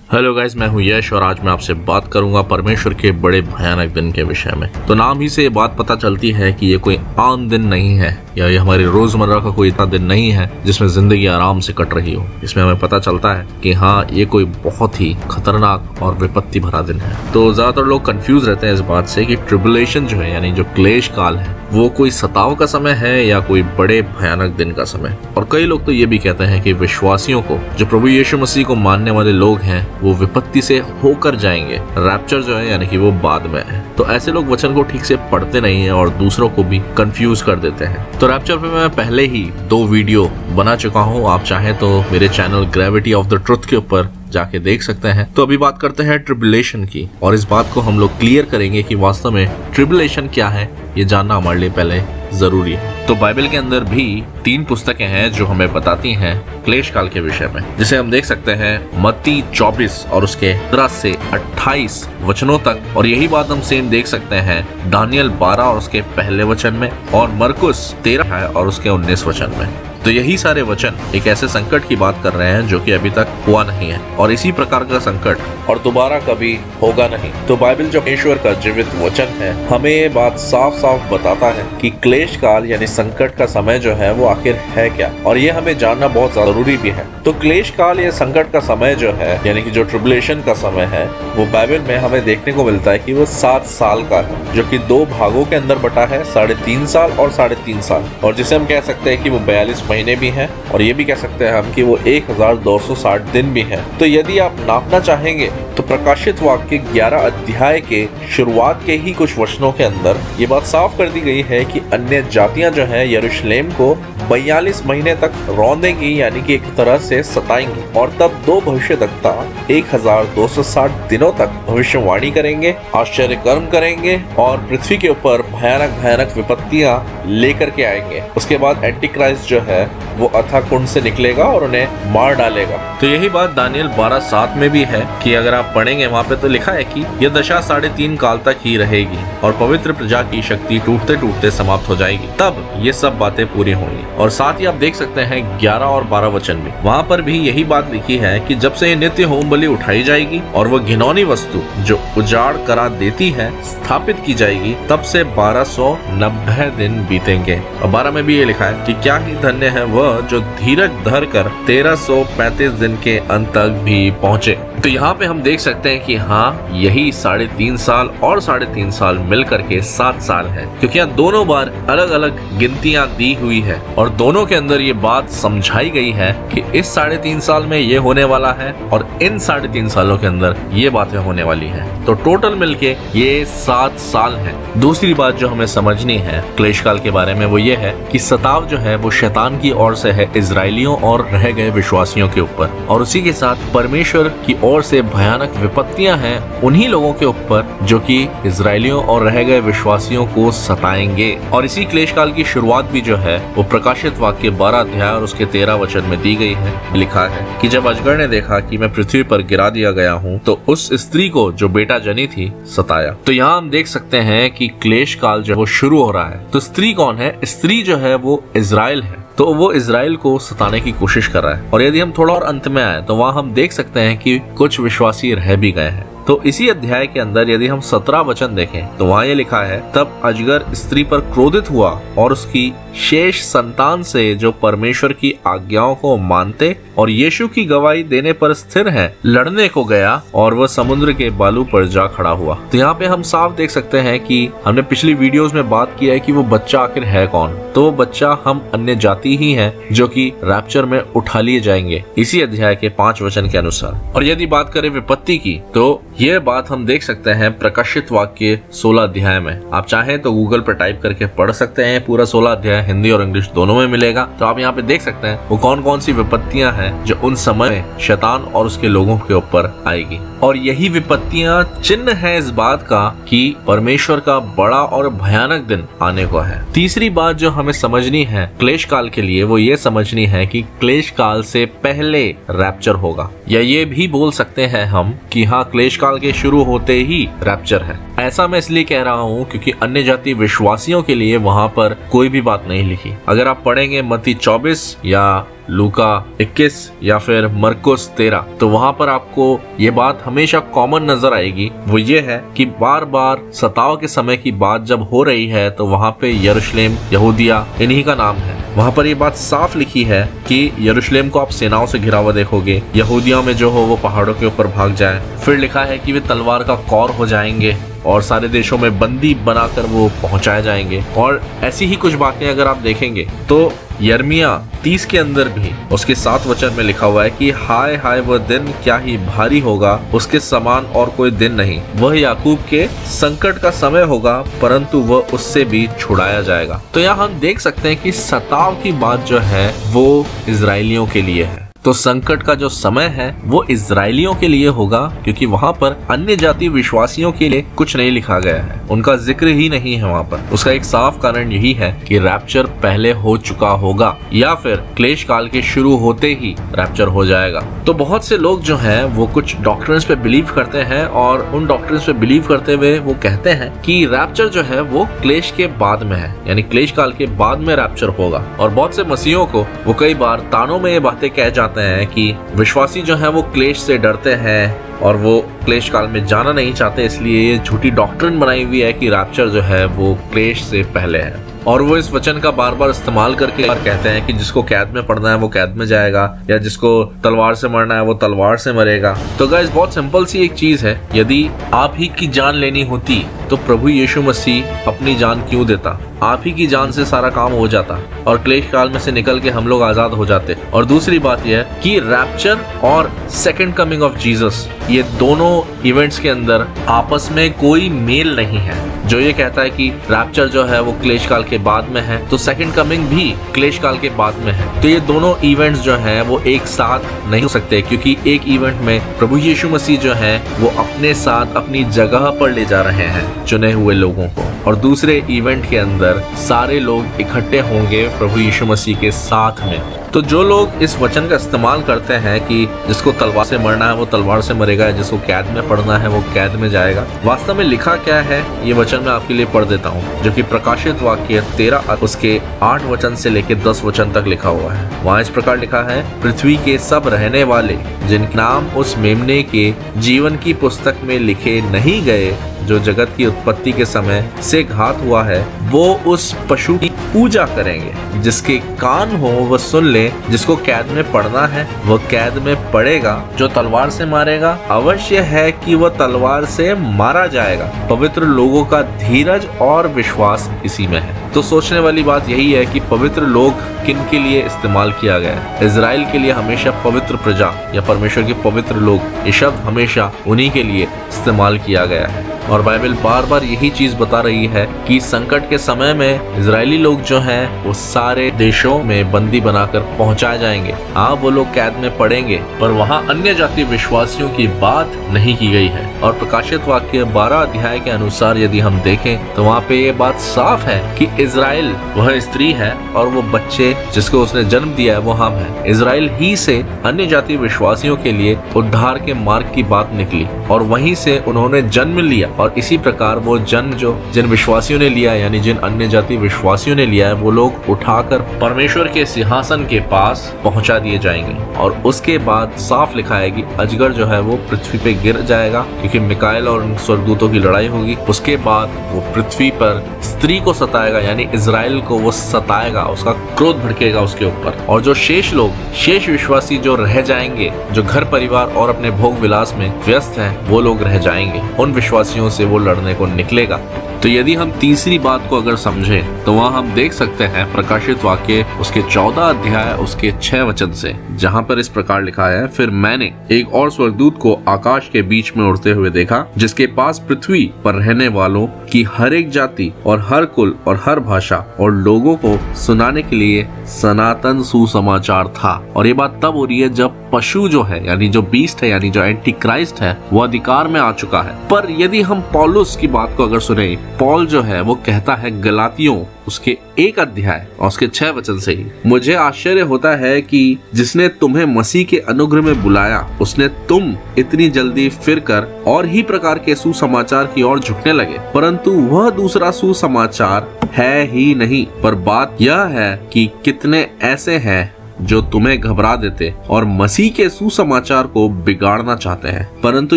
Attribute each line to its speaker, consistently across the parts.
Speaker 1: Hello guys, मैं हूं यश और आज मैं आपसे बात करूंगा परमेश्वर के बड़े भयानक दिन के विषय में। तो नाम ही से ये बात पता चलती है कि ये कोई आम दिन नहीं है या ये हमारी रोजमर्रा का कोई इतना दिन नहीं है जिसमें जिंदगी आराम से कट रही हो। इसमें हमें पता चलता है कि हाँ, ये कोई बहुत ही खतरनाक और विपत्ति भरा दिन है। तो ज्यादातर लोग कंफ्यूज रहते हैं इस बात से कि ट्रिबुलेशन जो है यानी जो क्लेश काल है वो कोई सताव का समय है या कोई बड़े भयानक दिन का समय। और कई लोग तो ये भी कहते हैं कि विश्वासियों को, जो प्रभु यीशु मसीह को मानने वाले लोग हैं, वो विपत्ति से होकर जाएंगे। रैप्चर जो है यानी कि वो बाद में है। तो ऐसे लोग वचन को ठीक से पढ़ते नहीं है और दूसरों को भी कंफ्यूज कर देते हैं। तो रैप्चर पे मैं पहले ही 2 वीडियो बना चुका हूँ। आप चाहें तो मेरे channel gravity of the truth के ऊपर जाके देख सकते हैं। तो अभी बात करते हैं ट्रिबुलेशन की और इस बात को हम लोग क्लियर करेंगे कि वास्तव में ट्रिबुलेशन क्या है, ये जानना हमारे लिए पहले जरूरी है। तो बाइबल के अंदर भी 3 पुस्तकें हैं जो हमें बताती हैं क्लेश काल के विषय में, जिसे हम देख सकते हैं मत्ती 24 और उसके 15 से 28 वचनों तक। और यही बात हम सेम देख सकते हैं दानियल 12 और उसके पहले वचन में और मरकुस 13 है और उसके 19 वचन में। तो यही सारे वचन एक ऐसे संकट की बात कर रहे हैं जो कि अभी तक हुआ नहीं है और इसी प्रकार का संकट और दोबारा कभी होगा नहीं। तो बाइबल जो ईश्वर का जीवित वचन है हमें ये बात साफ साफ बताता है कि क्लेश काल यानी संकट का समय जो है वो आखिर है क्या, और ये हमें जानना बहुत जरूरी भी है। तो क्लेश काल या संकट का समय जो है यानी कि जो ट्रिबुलेशन का समय है वो बाइबल में हमें देखने को मिलता है कि वो 7 साल का है, जो कि 2 भागों के अंदर बटा है, 3.5 साल और 3.5 साल। और जिसे हम कह सकते हैं कि वो 42 महीने भी हैं और ये भी कह सकते हैं हम कि वो 1260 दिन भी हैं। तो यदि आप नापना चाहेंगे तो प्रकाशित वाक्य 11 अध्याय के शुरुआत के ही कुछ वचनों के अंदर ये बात साफ कर दी गई है कि अन्य जातियां जो हैं यरूशलेम को 42 महीने तक रौंदेंगी यानी कि एक तरह से सताएंगी। और तब 2 भविष्यद्वक्ता 1260 दिनों तक भविष्यवाणी करेंगे, आश्चर्य कर्म करेंगे और पृथ्वी के ऊपर भयानक भयानक विपत्तियां लेकर के आएंगे। उसके बाद एंटीक्राइस्ट जो है वो अथाह कुंड से निकलेगा और उन्हें मार डालेगा। तो यही बात दानियल 12:7 में भी है कि अगर आप पढ़ेंगे वहाँ पे तो लिखा है कि यह दशा 3.5 काल तक ही रहेगी और पवित्र प्रजा की शक्ति टूटते टूटते समाप्त हो जाएगी, तब ये सब बातें पूरी होंगी। और साथ ही आप देख सकते हैं 11 और 12 वचन में वहाँ पर भी यही बात लिखी है कि जब से ये नित्य होम बलि उठाई जाएगी और वह घिनौनी वस्तु जो उजाड़ करा देती है स्थापित की जाएगी, तब से 1290 दिन बीतेंगे। और 12 में भी ये लिखा है कि क्या ही धन्य है वह जो धीरज धर कर 1335 दिन के अंत तक भी पहुँचे। तो यहाँ पे हम देख सकते हैं कि हाँ, यही 3.5 साल और 3.5 साल मिलकर के 7 साल है, क्योंकि यहाँ दोनों बार अलग अलग गिनतियां दी हुई है और दोनों के अंदर ये बात समझाई गई है कि इस 3.5 साल में ये होने वाला है और इन 3.5 सालों के अंदर ये बातें होने वाली है। तो टोटल मिलके ये 7 साल है। दूसरी बात जो हमें समझनी है क्लेश काल के बारे में वो ये है कि सताव जो है वो शैतान की ओर से है इजराइलियों और रह गए विश्वासियों के ऊपर, और उसी के साथ परमेश्वर की ओर से भयानक विपत्तियां हैं उन्हीं लोगों के ऊपर जो कि इजराइलियों और रह गए विश्वासियों को सताएंगे। और इसी क्लेश काल की शुरुआत भी जो है वो प्रकाशित वाक्य 12 अध्याय और उसके 13 वचन में दी गई है। लिखा है कि जब अजगर ने देखा कि मैं पृथ्वी पर गिरा दिया गया हूँ तो उस स्त्री को जो बेटा जनी थी सताया। तो यहाँ हम देख सकते हैं कि क्लेश काल जो वो शुरू हो रहा है। तो स्त्री कौन है? स्त्री जो है वो इजराइल है। तो वो इजराइल को सताने की कोशिश कर रहा है। और यदि हम थोड़ा और अंत में आए तो वहाँ हम देख सकते हैं कि कुछ विश्वासी रह भी गए हैं। तो इसी अध्याय के अंदर यदि हम 17 वचन देखें तो वहाँ ये लिखा है, तब अजगर स्त्री पर क्रोधित हुआ और उसकी शेष संतान से जो परमेश्वर की आज्ञाओं को मानते और यीशु की गवाही देने पर स्थिर है लड़ने को गया और वह समुद्र के बालू पर जा खड़ा हुआ। तो यहाँ पे हम साफ देख सकते हैं कि हमने पिछली वीडियोस में बात किया है कि वो बच्चा आखिर है कौन। तो वो बच्चा हम अन्य जाति ही है जो कि रैप्चर में उठा लिए जाएंगे इसी अध्याय के 5 वचन के अनुसार। और यदि बात करें विपत्ति की तो यह बात हम देख सकते हैं प्रकाशित वाक्य 16 अध्याय में। आप चाहें तो गूगल पर टाइप करके पढ़ सकते हैं, पूरा 16 अध्याय हिंदी और इंग्लिश दोनों में मिलेगा। तो आप यहाँ पे देख सकते हैं वो कौन कौन सी विपत्तियां हैं जो उन समय में शैतान और उसके लोगों के ऊपर आएगी। और यही विपत्तियां चिन्ह है इस बात का कि परमेश्वर का बड़ा और भयानक दिन आने को है। तीसरी बात जो हमें समझनी है क्लेश काल के लिए वो ये समझनी है कि क्लेश काल से पहले रैप्चर होगा, या ये भी बोल सकते हैं हम कि हाँ, क्लेश काल के शुरू होते ही रैप्चर है। ऐसा मैं इसलिए कह रहा हूँ क्योंकि अन्य जाति विश्वासियों के लिए वहाँ पर कोई भी बात नहीं लिखी। अगर आप पढ़ेंगे मत्ती 24 या लूका 21 या फिर मरकुस 13, तो वहाँ पर आपको ये बात हमेशा कॉमन नजर आएगी। वो ये है कि बार बार सताव के समय की बात जब हो रही है तो वहाँ पे यरूशलेम, यहूदिया इन्हीं का नाम है। वहाँ पर ये बात साफ लिखी है कि यरूशलेम को आप सेनाओं से घिरा हुआ देखोगे, यहूदिया में जो हो वो पहाड़ों के ऊपर भाग जाए। फिर लिखा है कि वे तलवार का कौर हो जाएंगे और सारे देशों में बंदी बनाकर वो पहुंचाए जाएंगे। और ऐसी ही कुछ बातें अगर आप देखेंगे तो यर्मिया 30 के अंदर भी उसके 7 वचन में लिखा हुआ है कि हाय हाय वह दिन क्या ही भारी होगा, उसके समान और कोई दिन नहीं। वह याकूब के संकट का समय होगा, परंतु वह उससे भी छुड़ाया जाएगा। तो यहाँ हम देख सकते हैं कि सताव की बात जो है वो इजरायलियों के लिए है। तो संकट का जो समय है वो इजरायलियों के लिए होगा, क्योंकि वहाँ पर अन्य जाति विश्वासियों के लिए कुछ नहीं लिखा गया है, उनका जिक्र ही नहीं है वहाँ पर। उसका एक साफ कारण यही है कि रैप्चर पहले हो चुका होगा या फिर क्लेश काल के शुरू होते ही रैप्चर हो जाएगा। तो बहुत से लोग जो हैं वो कुछ डॉक्ट्रिन्स पे बिलीव करते हैं और उन डॉक्ट्रिन्स पे बिलीव करते हुए वो कहते हैं कि रैप्चर जो है वो क्लेश के बाद में है, यानी क्लेश काल के बाद में रैप्चर होगा। और बहुत से मसीहों को वो कई बार तानों में ये बातें कह जाते हैं कि विश्वासी जो है वो क्लेश से डरते हैं और वो क्लेश काल में जाना नहीं चाहते, इसलिए ये झूठी डॉक्ट्रिन बनाई हुई है कि रैप्चर जो है वो क्लेश से पहले है। और वो इस वचन का बार बार इस्तेमाल करके कहते हैं कि जिसको कैद में पड़ना है वो कैद में जाएगा, या जिसको तलवार से मरना है वो तलवार से मरेगा। तो गाइस बहुत सिंपल सी एक चीज है, यदि आप ही की जान लेनी होती तो प्रभु यीशु मसीह अपनी जान क्यों देता? आप ही की जान से सारा काम हो जाता और क्लेश काल में से निकल के हम लोग आजाद हो जाते। और दूसरी बात यह है कि रैप्चर और सेकंड कमिंग ऑफ जीसस, ये दोनों इवेंट्स के अंदर आपस में कोई मेल नहीं है। जो ये कहता है कि रैप्चर जो है वो क्लेश काल के बाद में है, तो सेकंड कमिंग भी क्लेश काल के बाद में है। तो ये दोनों इवेंट्स जो हैं वो एक साथ नहीं हो सकते, क्योंकि एक इवेंट में प्रभु यीशु मसीह जो है वो अपने साथ अपनी जगह पर ले जा रहे हैं चुने हुए लोगों को, और दूसरे इवेंट के अंदर सारे लोग इकट्ठे होंगे प्रभु यीशु मसीह के साथ में। तो जो लोग इस वचन का इस्तेमाल करते हैं कि जिसको तलवार से मरना है वो तलवार से मरेगा, जिसको कैद में पड़ना है वो कैद में जाएगा, वास्तव में लिखा क्या है ये वचन मैं आपके लिए पढ़ देता हूँ, जो कि प्रकाशित वाक्य 13 उसके 8 वचन से लेकर 10 वचन तक लिखा हुआ है। वहाँ इस प्रकार लिखा है, पृथ्वी के सब रहने वाले जिनके नाम उस मेमने के जीवन की पुस्तक में लिखे नहीं गए, जो जगत की उत्पत्ति के समय से घात हुआ है, वो उस पशु की पूजा करेंगे। जिसके कान हो वह सुन ले, जिसको कैद में पड़ना है वह कैद में पड़ेगा, जो तलवार से मारेगा अवश्य है कि वह तलवार से मारा जाएगा। पवित्र लोगों का धीरज और विश्वास इसी में है। तो सोचने वाली बात यही है कि पवित्र लोग किन के लिए इस्तेमाल किया गया है? इजराइल के लिए हमेशा पवित्र प्रजा या परमेश्वर के पवित्र लोग, ये शब्द हमेशा उन्हीं के लिए इस्तेमाल किया गया है। और बाइबल बार बार यही चीज बता रही है कि संकट के समय में इजरायली लोग जो हैं वो सारे देशों में बंदी बनाकर पहुंचाए जाएंगे। हाँ, वो लोग कैद में पड़ेंगे, पर वहाँ अन्य जाति विश्वासियों की बात नहीं की गई है। और प्रकाशित वाक्य 12 अध्याय के अनुसार यदि हम देखें तो वहाँ पे ये बात साफ है कि इजराइल वह स्त्री है और वो बच्चे जिसको उसने जन्म दिया है वो हम है। इजराइल ही से अन्य जाति विश्वासियों के लिए उद्धार के मार्ग की बात निकली और वहीं से उन्होंने जन्म लिया। और इसी प्रकार वो जन्म जो जिन विश्वासियों ने लिया, यानी जिन अन्य जाति विश्वासियों ने लिया है, वो लोग उठाकर परमेश्वर के सिंहासन के पास पहुंचा दिए जाएंगे। और उसके बाद साफ लिखा है कि अजगर जो है वो पृथ्वी पे गिर जाएगा, क्योंकि मिकाएल और उन स्वर्गदूतों की लड़ाई होगी। उसके बाद वो पृथ्वी पर स्त्री को सताएगा, यानी इजराइल को वो सताएगा, उसका क्रोध भड़केगा उसके ऊपर। और जो शेष लोग, शेष विश्वासी जो रह जाएंगे, जो घर परिवार और अपने भोग विलास में व्यस्त हैं, वो लोग रह जाएंगे। उन विश्वासियों से वो लड़ने को निकलेगा। तो यदि हम तीसरी बात को अगर समझें तो वहाँ हम देख सकते हैं प्रकाशित वाक्य उसके 14 अध्याय उसके 6 वचन से, जहाँ पर इस प्रकार लिखा है, फिर मैंने एक और स्वर्गदूत को आकाश के बीच में उड़ते हुए देखा, जिसके पास पृथ्वी पर रहने वालों की हर एक जाति और हर कुल और हर भाषा और लोगों को सुनाने के लिए सनातन सुसमाचार था। और ये बात तब हो रही है जब पशु जो है, यानी जो बीस्ट है, यानी जो एंटी क्राइस्ट है, वो अधिकार में आ चुका है। पर यदि हम पौलुस की बात को अगर सुने, पॉल जो है वो कहता है गलातियों उसके 1 अध्याय और उसके 6 वचन से ही, मुझे आश्चर्य होता है कि जिसने तुम्हें मसीह के अनुग्रह में बुलाया, उसने तुम इतनी जल्दी फिर कर और ही प्रकार के सुसमाचार की ओर झुकने लगे, परंतु वह दूसरा सुसमाचार है ही नहीं। पर बात यह है कि कितने ऐसे हैं जो तुम्हें घबरा देते और मसीह के सुसमाचार को बिगाड़ना चाहते हैं। परंतु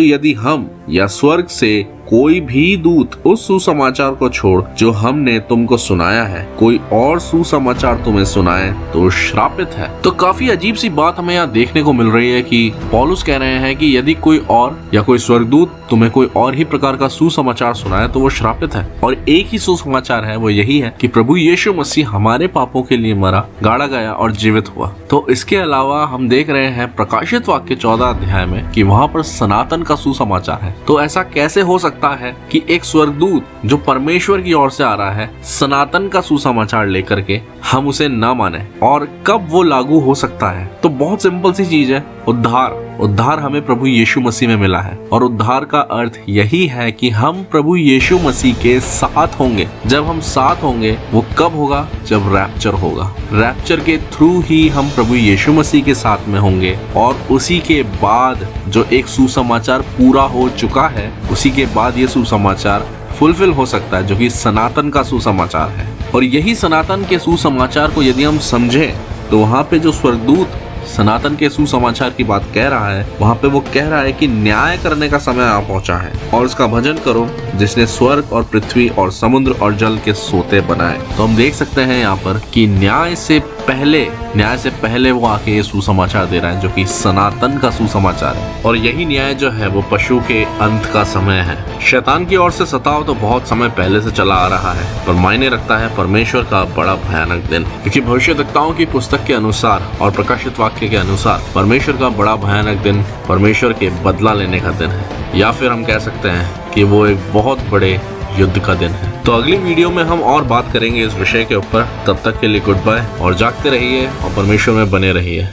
Speaker 1: यदि हम या स्वर्ग से कोई भी दूत उस सुसमाचार को छोड़ जो हमने तुमको सुनाया है, कोई और सुसमाचार तुम्हें सुनाए तो श्रापित है। तो काफी अजीब सी बात हमें यहाँ देखने को मिल रही है कि पौलुस कह रहे हैं कि यदि कोई और या कोई स्वर्गदूत तुम्हें कोई और ही प्रकार का सुसमाचार सुनाए तो वो श्रापित है। और एक ही सुसमाचार है, वो यही है कि प्रभु यीशु मसीह हमारे पापों के लिए मरा, गाड़ा गया और जीवित हुआ। तो इसके अलावा हम देख रहे हैं प्रकाशित वाक्य 14 अध्याय में कि वहाँ पर सनातन का सुसमाचार है। तो ऐसा कैसे हो सकता है कि एक स्वर्गदूत जो परमेश्वर की ओर से आ रहा है सनातन का सुसमाचार लेकर के हम उसे न माने, और कब वो लागू हो सकता है? तो बहुत सिंपल सी चीज है, उद्धार हमें प्रभु यीशु मसीह में मिला है। और उद्धार का अर्थ यही है कि हम प्रभु यीशु मसीह के साथ होंगे। जब हम साथ होंगे वो कब होगा? जब रैप्चर होगा। रैप्चर के थ्रू ही हम प्रभु यीशु मसीह के साथ में होंगे, और उसी के बाद जो एक सुसमाचार पूरा हो चुका है, उसी के बाद ये सुसमाचार फुलफिल हो सकता है, जो कि सनातन का सुसमाचार है। और यही सनातन के सुसमाचार को यदि हम समझें तो वहाँ पे जो स्वर्गदूत सनातन के सुसमाचार की बात कह रहा है, वहाँ पे वो कह रहा है कि न्याय करने का समय आ पहुंचा है और उसका भजन करो जिसने स्वर्ग और पृथ्वी और समुद्र और जल के सोते बनाए। तो हम देख सकते हैं यहाँ पर कि न्याय से पहले वो आके ये सुसमाचार दे रहा है, जो कि सनातन का सुसमाचार है। और यही न्याय जो है वो पशु के अंत का समय है। शैतान की ओर से सताव तो बहुत समय पहले से चला आ रहा है, पर मायने रखता है परमेश्वर का बड़ा भयानक दिन। क्योंकि भविष्यवक्ताओं की पुस्तक के अनुसार और प्रकाशित वाक्य के अनुसार परमेश्वर का बड़ा भयानक दिन परमेश्वर के बदला लेने का दिन है, या फिर हम कह सकते हैं कि वो एक बहुत बड़े युद्ध का दिन है। तो अगली वीडियो में हम और बात करेंगे इस विषय के ऊपर। तब तक के लिए गुड बाय और जागते रहिए और परमेश्वर में बने रहिए।